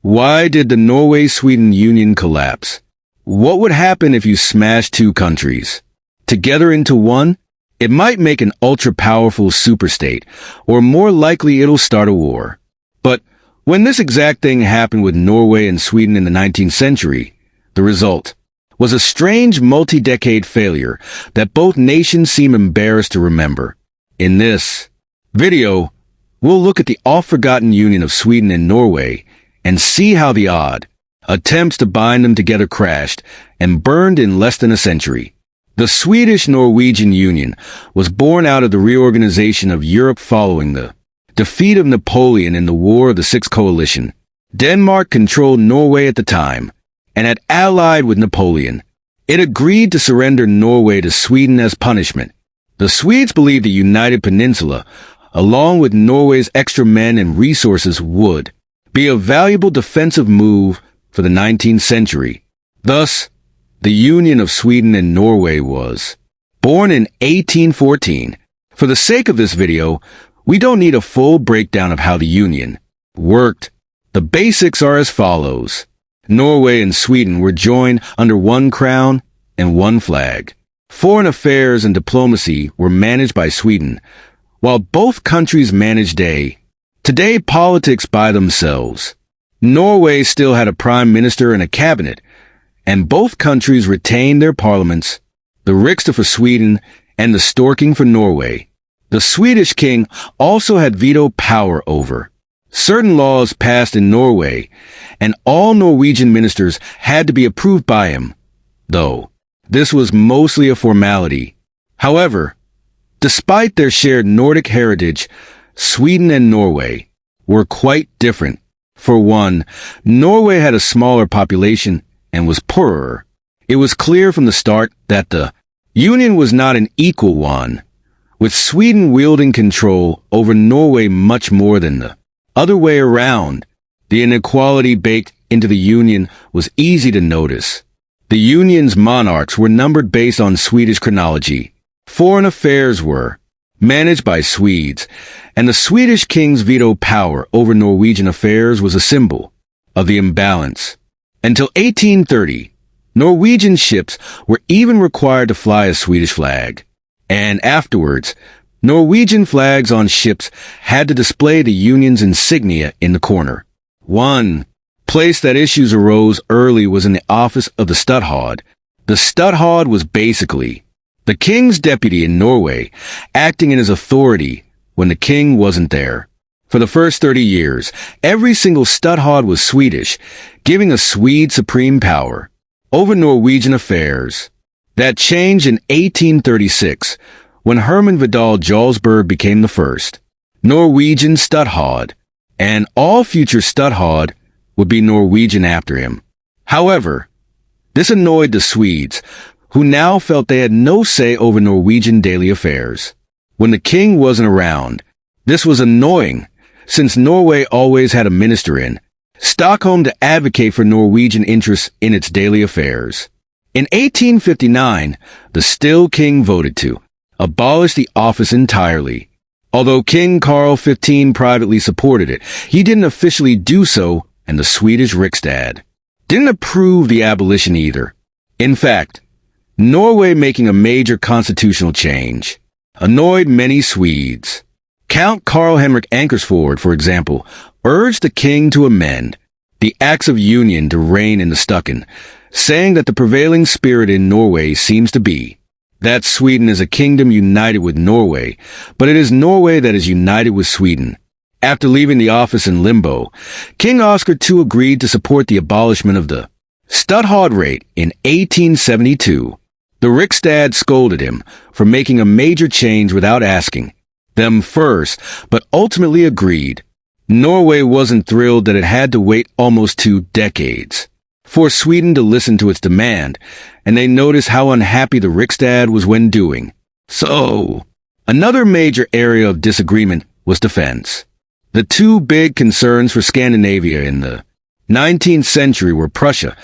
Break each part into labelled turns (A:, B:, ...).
A: Why did the Norway-Sweden Union collapse? What would happen if you smashed two countries together into one? It might make an ultra-powerful superstate, or more likely it'll start a war. But when this exact thing happened with Norway and Sweden in the 19th century, the result was a strange multi-decade failure that both nations seem embarrassed to remember. In this video, we'll look at the oft-forgotten union of Sweden and Norway and see how the odd attempts to bind them together crashed and burned in less than a century. The Swedish-Norwegian Union was born out of the reorganization of Europe following the defeat of Napoleon in the War of the Six Coalition. Denmark controlled Norway at the time and had allied with Napoleon. It agreed to surrender Norway to Sweden as punishment. The Swedes believed the United Peninsula, along with Norway's extra men and resources, would be a valuable defensive move for the 19th century. Thus, the Union of Sweden and Norway was born in 1814. For the sake of this video, we don't need a full breakdown of how the Union worked. The basics are as follows. Norway and Sweden were joined under one crown and one flag. Foreign affairs and diplomacy were managed by Sweden, while both countries managed day-to-day politics by themselves. Norway still had a prime minister and a cabinet, and both countries retained their parliaments, the Riksdag for Sweden and the Storting for Norway. The Swedish king also had veto power over certain laws passed in Norway, and all Norwegian ministers had to be approved by him, though this was mostly a formality. However, despite their shared Nordic heritage, Sweden and Norway were quite different. For one, Norway had a smaller population and was poorer. It was clear from the start that the union was not an equal one, with Sweden wielding control over Norway much more than the other way around. The inequality baked into the union was easy to notice. The union's monarchs were numbered based on Swedish chronology. Foreign affairs were managed by Swedes, and the Swedish king's veto power over Norwegian affairs was a symbol of the imbalance. Until 1830, Norwegian ships were even required to fly a Swedish flag, and afterwards, Norwegian flags on ships had to display the union's insignia in the corner. One place that issues arose early was in the office of the Stadhod. The Stadhod was basically the king's deputy in Norway, acting in his authority when the king wasn't there. For the first 30 years, every single Stadhod was Swedish, giving a Swede supreme power over Norwegian affairs. That changed in 1836, when Herman Vidal Jarlsberg became the first Norwegian Stadhod, and all future Stadhod would be Norwegian after him. However, this annoyed the Swedes, who now felt they had no say over Norwegian daily affairs. When the king wasn't around, this was annoying, since Norway always had a minister in Stockholm to advocate for Norwegian interests in its daily affairs. In 1859, the still king voted to abolish the office entirely. Although King Carl XV privately supported it, he didn't officially do so, and the Swedish Riksdag didn't approve the abolition either. In fact, Norway making a major constitutional change annoyed many Swedes. Count Carl Henrik Ankersford, for example, urged the king to amend the Acts of Union to reign in the Stocken, saying that the prevailing spirit in Norway seems to be that Sweden is a kingdom united with Norway, but it is Norway that is united with Sweden. After leaving the office in limbo, King Oscar II agreed to support the abolishment of the Stadhod rate in 1872. The Riksdag scolded him for making a major change without asking them first, but ultimately agreed. Norway wasn't thrilled that it had to wait almost 2 decades for Sweden to listen to its demand, and they noticed how unhappy the Riksdag was when doing so. Another major area of disagreement was defense. The two big concerns for Scandinavia in the 19th century were Prussia,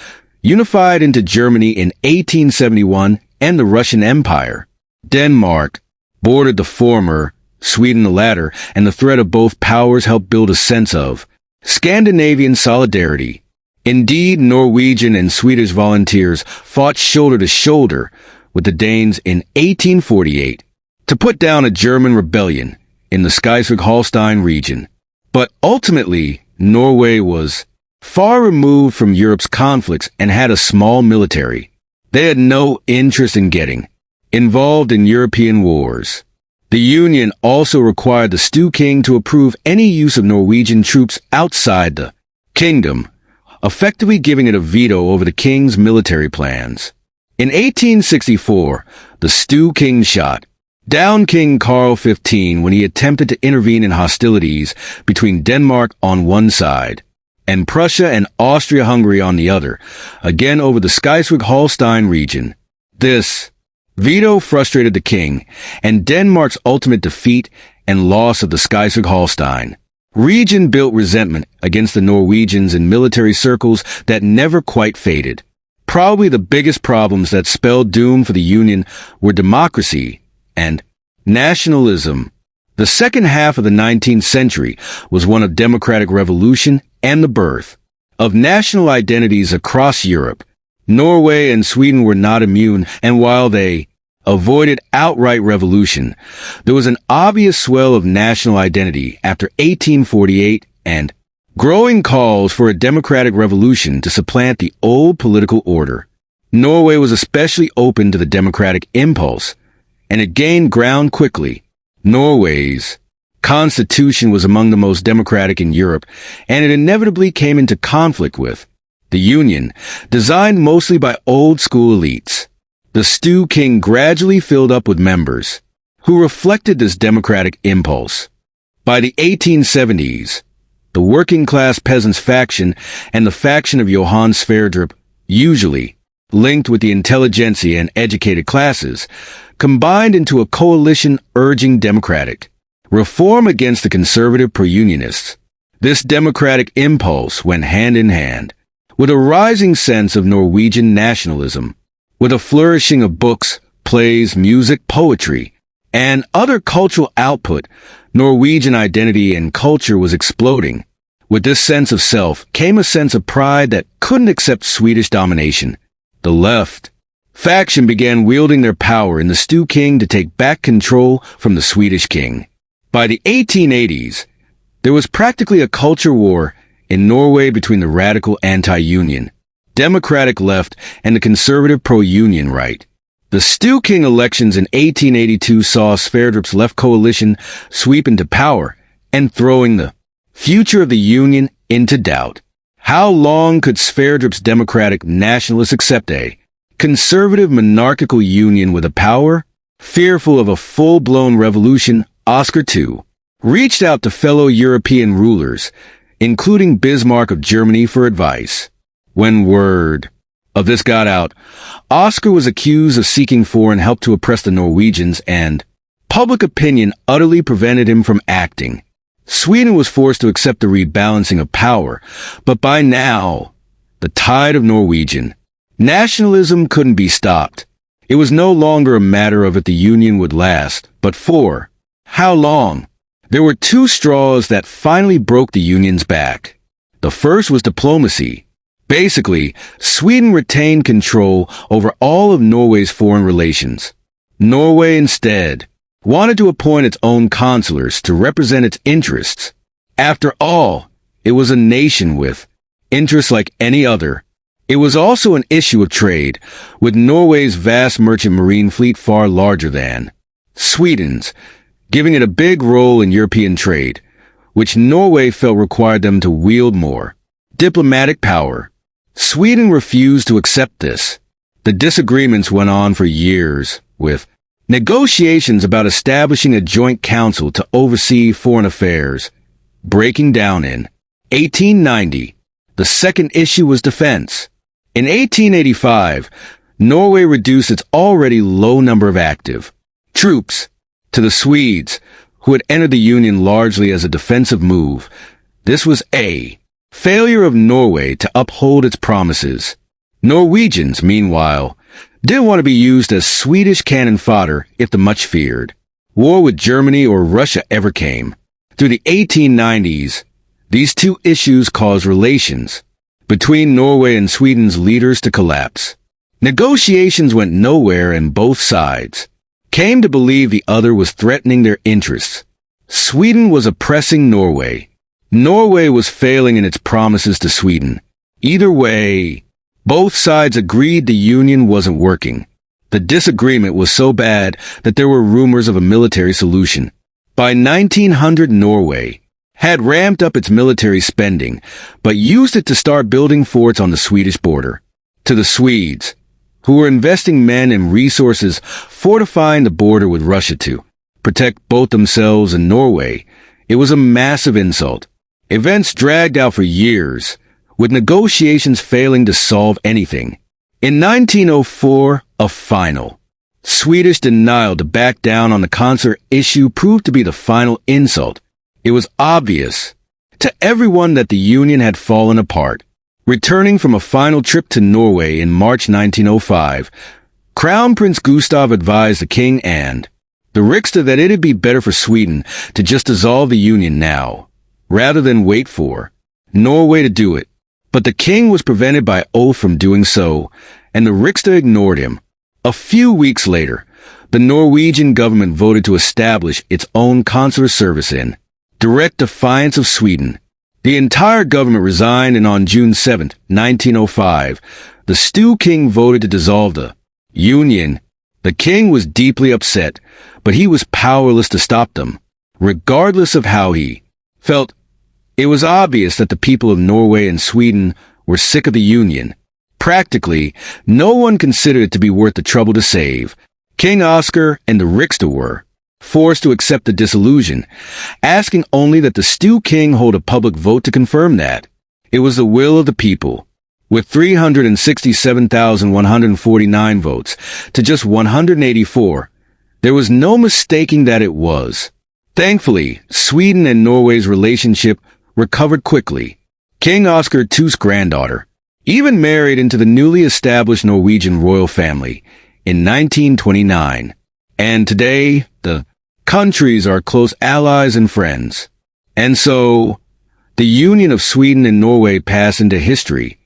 A: unified into Germany in 1871, and the Russian Empire. Denmark bordered the former, Sweden the latter, and the threat of both powers helped build a sense of Scandinavian solidarity. Indeed, Norwegian and Swedish volunteers fought shoulder to shoulder with the Danes in 1848 to put down a German rebellion in the Schleswig-Holstein region. But ultimately, Norway was far removed from Europe's conflicts and had a small military. They had no interest in getting involved in European wars. The Union also required the Stew King to approve any use of Norwegian troops outside the kingdom, effectively giving it a veto over the king's military plans. In 1864, the Stew King shot down King Carl XV when he attempted to intervene in hostilities between Denmark on one side and Prussia and Austria-Hungary on the other, again over the Schleswig-Holstein region. This veto frustrated the king, and Denmark's ultimate defeat and loss of the Schleswig-Holstein region built resentment against the Norwegians in military circles that never quite faded. Probably the biggest problems that spelled doom for the Union were democracy and nationalism. The second half of the 19th century was one of democratic revolution and the birth of national identities across Europe. Norway and Sweden were not immune, and while they avoided outright revolution, there was an obvious swell of national identity after 1848 and growing calls for a democratic revolution to supplant the old political order. Norway was especially open to the democratic impulse, and it gained ground quickly. Norway's constitution was among the most democratic in Europe, and it inevitably came into conflict with the Union, designed mostly by old-school elites. The Stew King gradually filled up with members who reflected this democratic impulse. By the 1870s, the working-class peasants faction and the faction of Johan Sverdrup, usually linked with the intelligentsia and educated classes, combined into a coalition urging democratic reform against the conservative pro-unionists. This democratic impulse went hand in hand with a rising sense of Norwegian nationalism, with a flourishing of books, plays, music, poetry, and other cultural output. Norwegian identity and culture was exploding. With this sense of self came a sense of pride that couldn't accept Swedish domination. The left faction began wielding their power in the Stew King to take back control from the Swedish king. By the 1880s, there was practically a culture war in Norway between the radical anti-union democratic left and the conservative pro-union right. The Stew King elections in 1882 saw Sverdrup's left coalition sweep into power and throwing the future of the Union into doubt. How long could Sverdrup's democratic nationalists accept a conservative monarchical union with a power? Fearful of a full-blown revolution, Oscar II reached out to fellow European rulers, including Bismarck of Germany, for advice. When word of this got out, Oscar was accused of seeking foreign help to oppress the Norwegians, and public opinion utterly prevented him from acting. Sweden was forced to accept the rebalancing of power, but by now, the tide of Norwegian nationalism couldn't be stopped. It was no longer a matter of if the Union would last, but for how long. There were two straws that finally broke the Union's back. The first was diplomacy. Basically, Sweden retained control over all of Norway's foreign relations. Norway instead wanted to appoint its own consulars to represent its interests. After all, it was a nation with interests like any other. It was also an issue of trade, with Norway's vast merchant marine fleet far larger than Sweden's, giving it a big role in European trade, which Norway felt required them to wield more diplomatic power. Sweden refused to accept this. The disagreements went on for years, with negotiations about establishing a joint council to oversee foreign affairs breaking down in 1890. The second issue was defense. In 1885, Norway reduced its already low number of active troops to the Swedes, who had entered the Union largely as a defensive move. This was a failure of Norway to uphold its promises. Norwegians, meanwhile, didn't want to be used as Swedish cannon fodder if the much-feared war with Germany or Russia ever came. Through the 1890s, These two issues caused relations between Norway and Sweden's leaders to collapse. Negotiations went nowhere, and both sides came to believe the other was threatening their interests. Sweden was oppressing Norway. Norway was failing in its promises to Sweden. Either way, both sides agreed the union wasn't working. The disagreement was so bad that there were rumors of a military solution. By 1900, Norway had ramped up its military spending, but used it to start building forts on the Swedish border. To the Swedes, who were investing men and resources fortifying the border with Russia to protect both themselves and Norway, it was a massive insult. Events dragged out for years, with negotiations failing to solve anything. In 1904, a final Swedish denial to back down on the concert issue proved to be the final insult. It was obvious to everyone that the union had fallen apart. Returning from a final trip to Norway in March 1905, Crown Prince Gustav advised the king and the Riksdag that it'd be better for Sweden to just dissolve the union now, rather than wait for Norway to do it. But the king was prevented by oath from doing so, and the Riksdag ignored him. A few weeks later, the Norwegian government voted to establish its own consular service in direct defiance of Sweden. The entire government resigned, and on June 7, 1905, the Stew King voted to dissolve the union. The king was deeply upset, but he was powerless to stop them. Regardless of how he felt, it was obvious that the people of Norway and Sweden were sick of the union. Practically, no one considered it to be worth the trouble to save. King Oscar and the Riksdag were forced to accept the dissolution, asking only that the Stew King hold a public vote to confirm that it was the will of the people. With 367,149 votes to just 184, there was no mistaking that it was. Thankfully, Sweden and Norway's relationship recovered quickly. King Oscar II's granddaughter even married into the newly established Norwegian royal family in 1929. And today, the countries are close allies and friends. And so, the union of Sweden and Norway passed into history